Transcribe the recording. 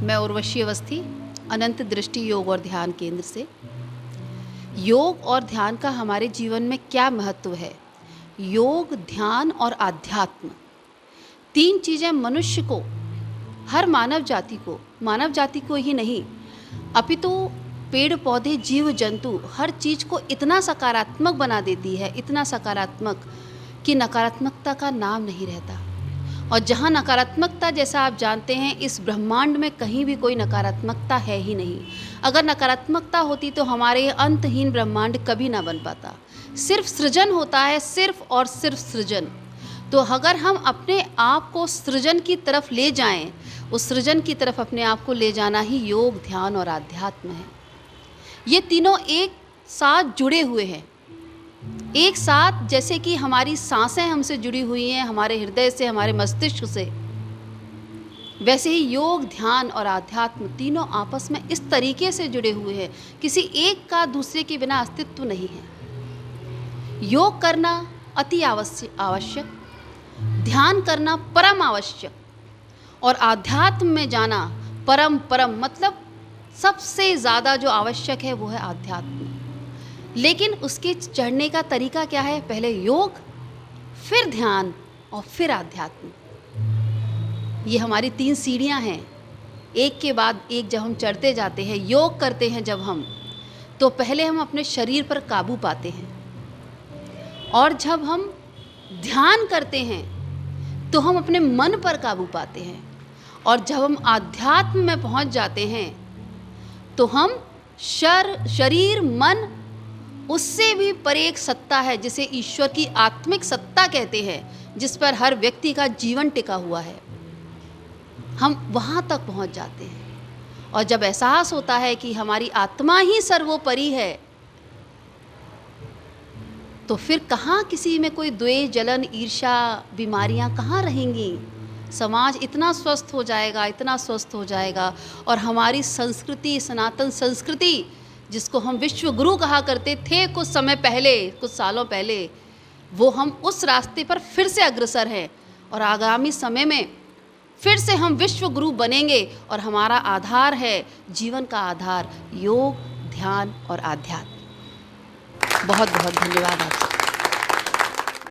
मैं उर्वशी अवस्थी, अनंत दृष्टि योग और ध्यान केंद्र से। योग और ध्यान का हमारे जीवन में क्या महत्व है? योग, ध्यान और आध्यात्म, तीन चीज़ें मनुष्य को, हर मानव जाति को ही नहीं अपितु पेड़ पौधे जीव जंतु हर चीज़ को इतना सकारात्मक बना देती है, इतना सकारात्मक कि नकारात्मकता का नाम नहीं रहता। और जहाँ नकारात्मकता, जैसा आप जानते हैं, इस ब्रह्मांड में कहीं भी कोई नकारात्मकता है ही नहीं। अगर नकारात्मकता होती तो हमारे ये अंतहीन ब्रह्मांड कभी ना बन पाता। सिर्फ सृजन होता है, सिर्फ और सिर्फ सृजन। तो अगर हम अपने आप को सृजन की तरफ ले जाएं, उस सृजन की तरफ अपने आप को ले जाना ही योग, ध्यान और आध्यात्म है। ये तीनों एक साथ जुड़े हुए हैं, एक साथ। जैसे कि हमारी सांसें हमसे जुड़ी हुई हैं, हमारे हृदय से, हमारे मस्तिष्क से, वैसे ही योग, ध्यान और आध्यात्म तीनों आपस में इस तरीके से जुड़े हुए हैं, किसी एक का दूसरे के बिना अस्तित्व नहीं है। योग करना अति आवश्यक, ध्यान करना परम आवश्यक, और आध्यात्म में जाना परम मतलब सबसे ज़्यादा जो आवश्यक है वो है आध्यात्म। लेकिन उसके चढ़ने का तरीका क्या है? पहले योग, फिर ध्यान और फिर आध्यात्म। ये हमारी तीन सीढ़ियाँ हैं, एक के बाद एक जब हम चढ़ते जाते हैं। योग करते हैं जब हम, तो पहले हम अपने शरीर पर काबू पाते हैं, और जब हम ध्यान करते हैं तो हम अपने मन पर काबू पाते हैं, और जब हम आध्यात्म में पहुंच जाते हैं तो हम शरीर, मन, उससे भी परे एक सत्ता है जिसे ईश्वर की आत्मिक सत्ता कहते हैं, जिस पर हर व्यक्ति का जीवन टिका हुआ है। हम वहाँ तक पहुँच जाते हैं, और जब एहसास होता है कि हमारी आत्मा ही सर्वोपरि है, तो फिर कहाँ किसी में कोई द्वेष, जलन, ईर्ष्या, बीमारियाँ कहाँ रहेंगी? समाज इतना स्वस्थ हो जाएगा, इतना स्वस्थ हो जाएगा। और हमारी संस्कृति, सनातन संस्कृति, जिसको हम विश्व गुरु कहा करते थे कुछ समय पहले, कुछ सालों पहले, वो हम उस रास्ते पर फिर से अग्रसर हैं, और आगामी समय में फिर से हम विश्व गुरु बनेंगे। और हमारा आधार है, जीवन का आधार, योग, ध्यान और आध्यात्म। बहुत बहुत धन्यवाद आपका।